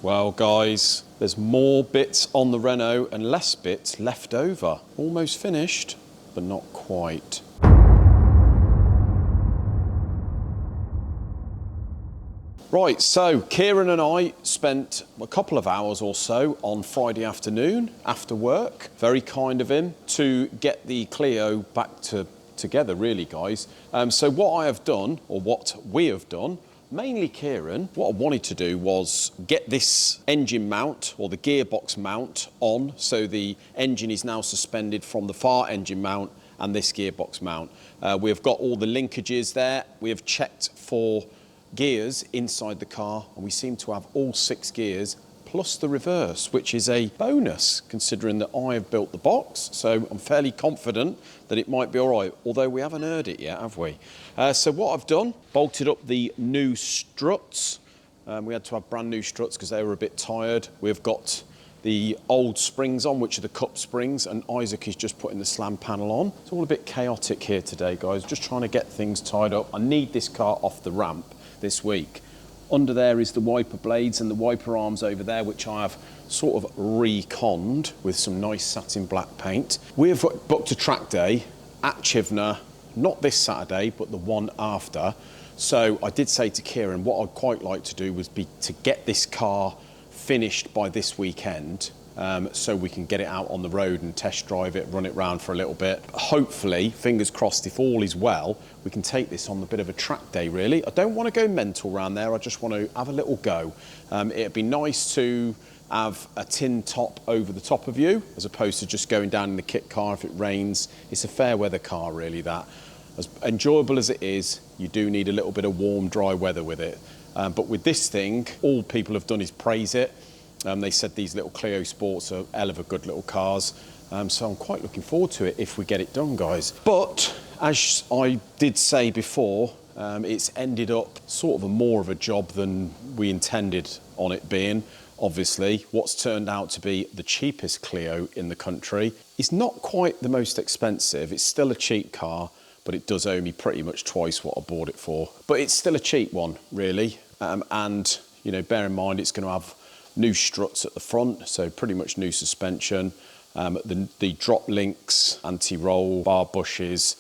Well guys, there's more bits on the Renault and less bits left over. Almost finished, but not quite. Right, so Kieran and I spent a couple of hours or so on Friday afternoon after work. Very kind of him to get the Clio back together, really, guys. So what I have done, or what we have done, mainly Kieran, what I wanted to do was get this engine mount, or the gearbox mount, on, so the engine is now suspended from the far engine mount and this gearbox mount. We've got all the linkages there. We have checked for gears inside the car, and we seem to have all 6 gears plus the reverse, which is a bonus considering that I have built the box. So I'm fairly confident that it might be all right, although we haven't heard it yet, have we? So what I've done, bolted up the new struts. We had to have brand new struts because they were a bit tired. We've got the old springs on, which are the cup springs, and Isaac is just putting the slam panel on. It's all a bit chaotic here today, guys. Just trying to get things tied up. I need this car off the ramp this week. Under there is the wiper blades and the wiper arms over there, which I have sort of reconned with some nice satin black paint. We have booked a track day at Chivenor, not this Saturday, but the one after. So I did say to Kieran, what I'd quite like to do was to get this car finished by this weekend, so we can get it out on the road and test drive it, run it round for a little bit. Hopefully, fingers crossed, if all is well, we can take this on a bit of a track day, really. I don't want to go mental around there. I just want to have a little go. It'd be nice to have a tin top over the top of you, as opposed to just going down in the kit car if it rains. It's a fair weather car, really, that. As enjoyable as it is, you do need a little bit of warm, dry weather with it. But with this thing, all people have done is praise it. They said these little Clio Sports are hell of a good little cars. So I'm quite looking forward to it if we get it done, guys. But as I did say before, it's ended up sort of more of a job than we intended on it being. Obviously, what's turned out to be the cheapest Clio in the country is not quite the most expensive. It's still a cheap car, but it does owe me pretty much twice what I bought it for. But it's still a cheap one, really. And, you know, bear in mind, it's going to have new struts at the front, so pretty much new suspension. The drop links, anti-roll, bar bushes,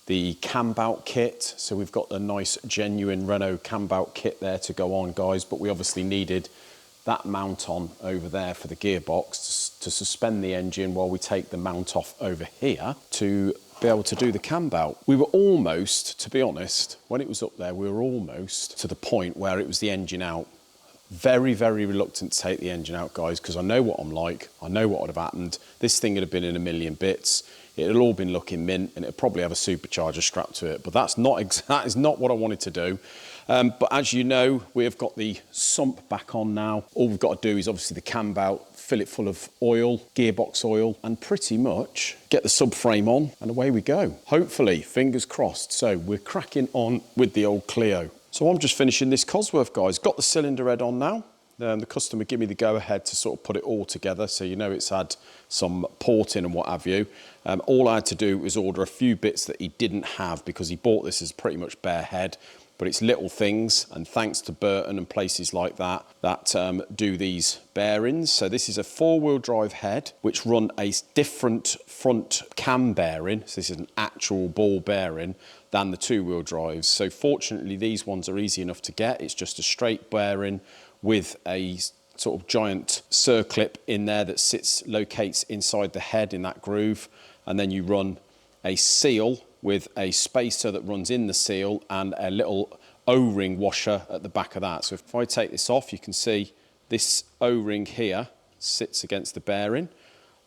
the cam-bout kit. So we've got the nice, genuine Renault cam-bout kit there to go on, guys, but we obviously needed that mount on over there for the gearbox to suspend the engine while we take the mount off over here to be able to do the cam-bout. We were almost, to be honest, when it was up there, we were almost to the point where it was the engine out. Very, very reluctant to take the engine out, guys, because I know what I'm like. I know what would have happened. This thing would have been in a million bits. It'd all been looking mint, and it'd probably have a supercharger strapped to it. But that is not what I wanted to do. But as you know, we have got the sump back on now. All we've got to do is obviously the cam-bout, fill it full of oil, gearbox oil, and pretty much get the subframe on, and away we go. Hopefully, fingers crossed. So we're cracking on with the old Clio. So I'm just finishing this Cosworth, guys. Got the cylinder head on now. The customer gave me the go-ahead to sort of put it all together, so you know it's had some porting and what have you. All I had to do was order a few bits that he didn't have, because he bought this as pretty much bare head, but it's little things, and thanks to Burton and places like that, do these bearings. So this is a 4-wheel drive head, which run a different front cam bearing. So this is an actual ball bearing than the 2-wheel drives. So fortunately, these ones are easy enough to get. It's just a straight bearing with a sort of giant circlip in there that locates inside the head in that groove. And then you run a seal with a spacer that runs in the seal and a little O-ring washer at the back of that. So if I take this off, you can see this O-ring here sits against the bearing,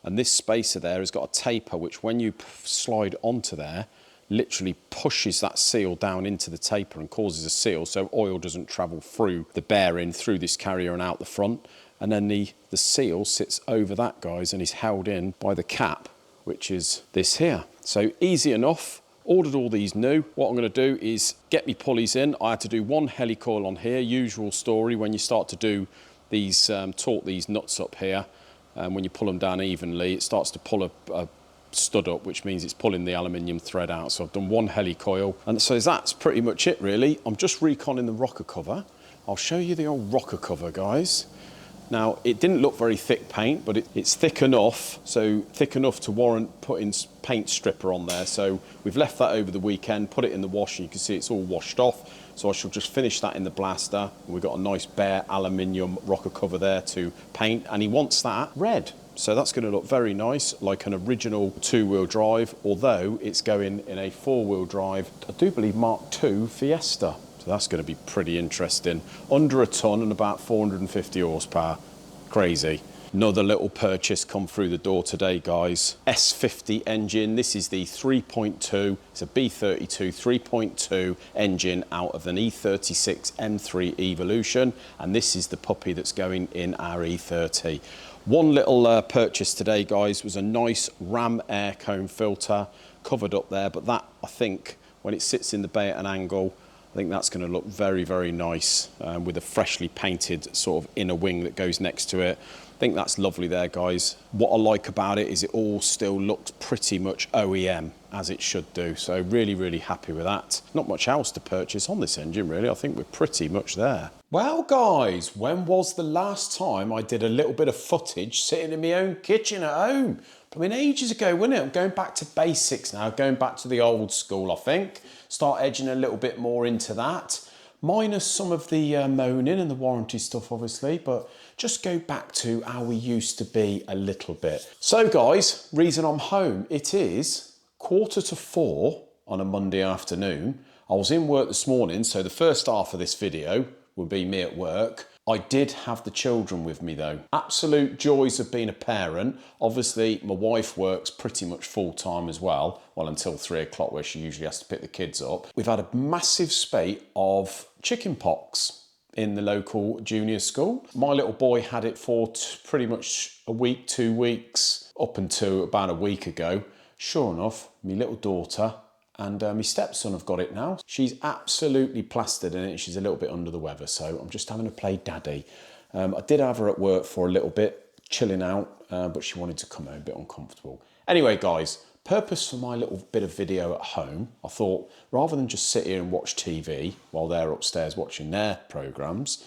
and this spacer there has got a taper, which when you slide onto there, literally pushes that seal down into the taper and causes a seal, so oil doesn't travel through the bearing, through this carrier and out the front. And then the seal sits over that, guys, and is held in by the cap, which is this here. So easy enough. Ordered all these new. What I'm going to do is get me pulleys in. I had to do one helicoil on here. Usual story when you start to do these, torque these nuts up here. When you pull them down evenly, it starts to pull a stud up, which means it's pulling the aluminium thread out. So I've done one helicoil, and so that's pretty much it, really. I'm just reconning the rocker cover. I'll show you the old rocker cover, guys. Now, it didn't look very thick paint, but it's thick enough, so thick enough to warrant putting paint stripper on there. So we've left that over the weekend, put it in the wash, and you can see it's all washed off. So I shall just finish that in the blaster. We've got a nice bare aluminium rocker cover there to paint, and he wants that red. So that's going to look very nice, like an original two-wheel drive, although it's going in a four-wheel drive, I do believe Mark II Fiesta. So that's going to be pretty interesting. Under a ton and about 450 horsepower. Crazy. Another little purchase come through the door today, guys. S50 engine. This is the 3.2. It's a B32 3.2 engine out of an E36 M3 Evolution. And this is the puppy that's going in our E30. One little purchase today, guys, was a nice Ram air cone filter covered up there. But that, I think, when it sits in the bay at an angle, I think that's going to look very, very nice with a freshly painted sort of inner wing that goes next to it. I think that's lovely there, guys. What I like about it is it all still looks pretty much OEM, as it should do. So really, really happy with that. Not much else to purchase on this engine, really. I think we're pretty much there. Well, guys, when was the last time I did a little bit of footage sitting in my own kitchen at home? I mean, ages ago, wasn't it? I'm going back to basics now, going back to the old school, I think. Start edging a little bit more into that. Minus some of the moaning and the warranty stuff, obviously, but just go back to how we used to be a little bit. So, guys, reason I'm home, it is 3:45 on a Monday afternoon. I was in work this morning, so the first half of this video will be me at work. I did have the children with me though. Absolute joys of being a parent. Obviously, my wife works pretty much full time as well. Well, until 3 o'clock where she usually has to pick the kids up. We've had a massive spate of chicken pox in the local junior school. My little boy had it for pretty much a week, 2 weeks, up until about a week ago. Sure enough, my little daughter and my stepson have got it now. She's absolutely plastered in it. She's a little bit under the weather, so I'm just having to play daddy. I did have her at work for a little bit, chilling out, but she wanted to come home a bit uncomfortable. Anyway, guys, purpose for my little bit of video at home, I thought, rather than just sit here and watch TV while they're upstairs watching their programmes,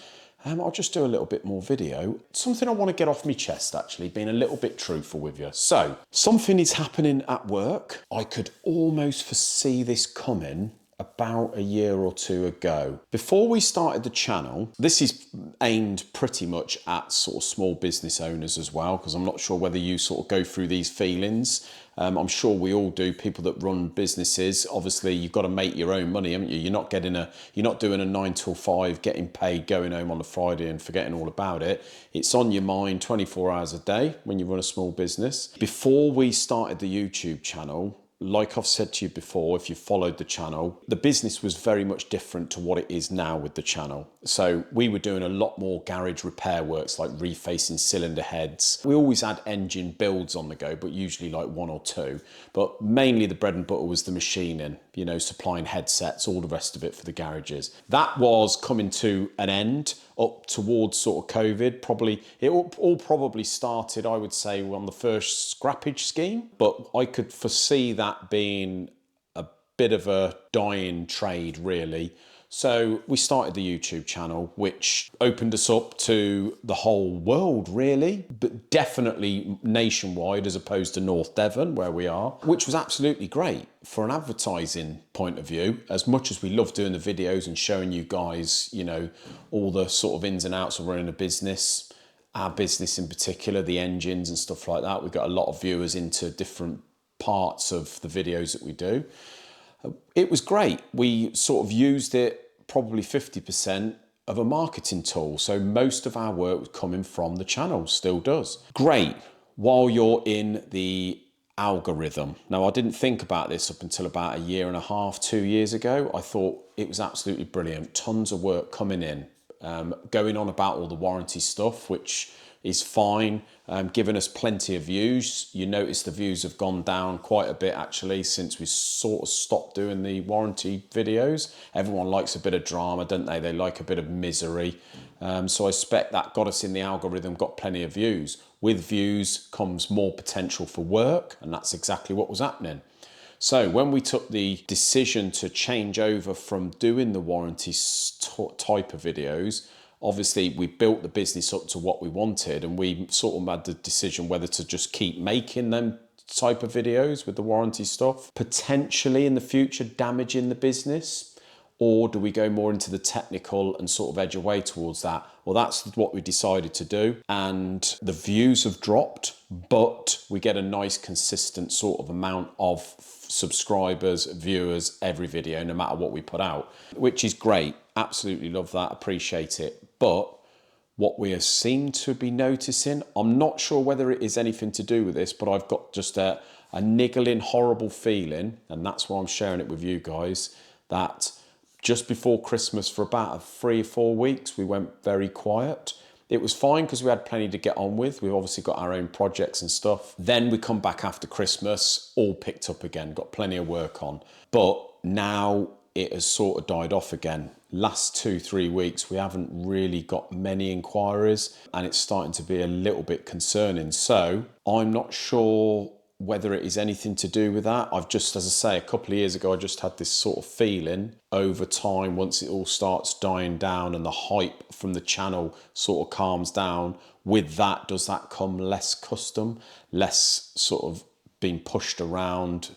I'll just do a little bit more video. Something I want to get off my chest, actually, being a little bit truthful with you. So, something is happening at work. I could almost foresee this coming about a year or two ago. Before we started the channel, this is aimed pretty much at sort of small business owners as well, because I'm not sure whether you sort of go through these feelings. I'm sure we all do, people that run businesses. Obviously, you've got to make your own money, haven't you? You're not doing a 9 till 5, getting paid, going home on a Friday and forgetting all about it. It's on your mind 24 hours a day when you run a small business. Before we started the YouTube channel, like I've said to you before, if you followed the channel, the business was very much different to what it is now with the channel. So we were doing a lot more garage repair works, like refacing cylinder heads. We always had engine builds on the go, but usually like 1 or 2. But mainly the bread and butter was the machining, you know, supplying headsets, all the rest of it for the garages. That was coming to an end up towards sort of COVID. Probably, it all probably started, I would say, on the first scrappage scheme, but I could foresee that being a bit of a dying trade, really. So we started the YouTube channel, which opened us up to the whole world, really, but definitely nationwide as opposed to North Devon, where we are, which was absolutely great for an advertising point of view. As much as we love doing the videos and showing you guys, you know, all the sort of ins and outs of running a business, our business in particular, the engines and stuff like that. We've got a lot of viewers into different parts of the videos that we do. It was great. We sort of used it probably 50% of a marketing tool. So most of our work was coming from the channel, still does. Great, while you're in the algorithm. Now, I didn't think about this up until about a year and a half, 2 years ago. I thought it was absolutely brilliant. Tons of work coming in, going on about all the warranty stuff, which is fine, giving us plenty of views. You notice the views have gone down quite a bit actually since we sort of stopped doing the warranty videos. Everyone likes a bit of drama, don't they? They like a bit of misery. So I expect that got us in the algorithm, got plenty of views. With views comes more potential for work, and that's exactly what was happening. So when we took the decision to change over from doing the warranty type of videos obviously we built the business up to what we wanted, and we sort of had the decision whether to just keep making them type of videos with the warranty stuff, potentially in the future damaging the business, or do we go more into the technical and sort of edge away towards that? Well, that's what we decided to do, and the views have dropped, but we get a nice consistent sort of amount of subscribers, viewers, every video, no matter what we put out, which is great. Absolutely love that, appreciate it. But what we seem to be noticing, I'm not sure whether it is anything to do with this, but I've got just a niggling, horrible feeling, and that's why I'm sharing it with you guys, that just before Christmas for about 3 or 4 weeks, we went very quiet. It was fine because we had plenty to get on with. We've obviously got our own projects and stuff. Then we come back after Christmas, all picked up again, got plenty of work on. But now it has sort of died off again. Last 2-3 weeks, we haven't really got many inquiries, and it's starting to be a little bit concerning. So I'm not sure whether it is anything to do with that. I've just, as I say, a couple of years ago, I just had this sort of feeling over time, once it all starts dying down and the hype from the channel sort of calms down, with that, does that come less custom, less sort of being pushed around?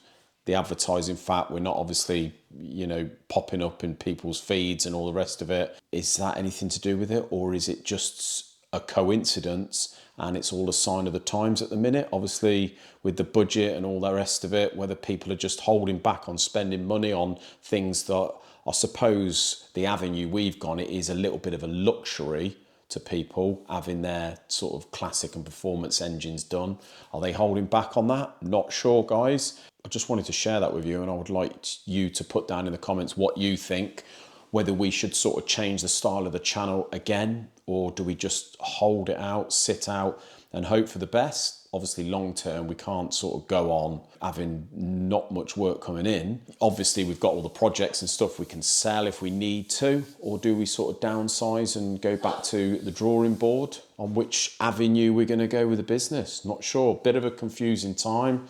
The advertising fact, we're not obviously, you know, popping up in people's feeds and all the rest of it. Is that anything to do with it, or is it just a coincidence and it's all a sign of the times at the minute? Obviously with the budget and all the rest of it, whether people are just holding back on spending money on things that, I suppose the avenue we've gone, it is a little bit of a luxury to people having their sort of classic and performance engines done. Are they holding back on that? Not sure, guys. I just wanted to share that with you, and I would like you to put down in the comments what you think, whether we should sort of change the style of the channel again, or do we just hold it out, sit out and hope for the best? Obviously long term, we can't sort of go on having not much work coming in. Obviously we've got all the projects and stuff we can sell if we need to, or do we sort of downsize and go back to the drawing board on which avenue we're going to go with the business? Not sure. Bit of a confusing time,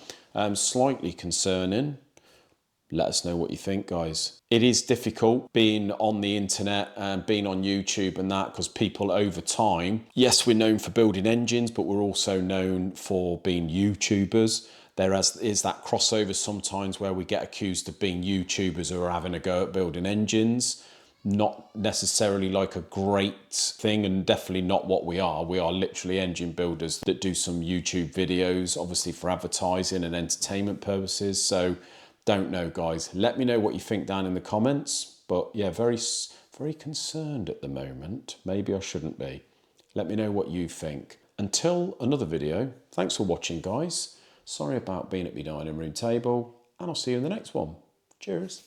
slightly concerning. Let us know what you think, guys. It is difficult being on the internet and being on YouTube and that, because people over time, yes, we're known for building engines, but we're also known for being YouTubers. There is that crossover sometimes where we get accused of being YouTubers who are having a go at building engines. Not necessarily like a great thing, and definitely not what we are. We are literally engine builders that do some YouTube videos, obviously for advertising and entertainment purposes. So don't know, guys. Let me know what you think down in the comments. But yeah, very concerned at the moment. Maybe I shouldn't be. Let me know what you think. Until another video, thanks for watching, guys. Sorry about being at my dining room table, and I'll see you in the next one. Cheers.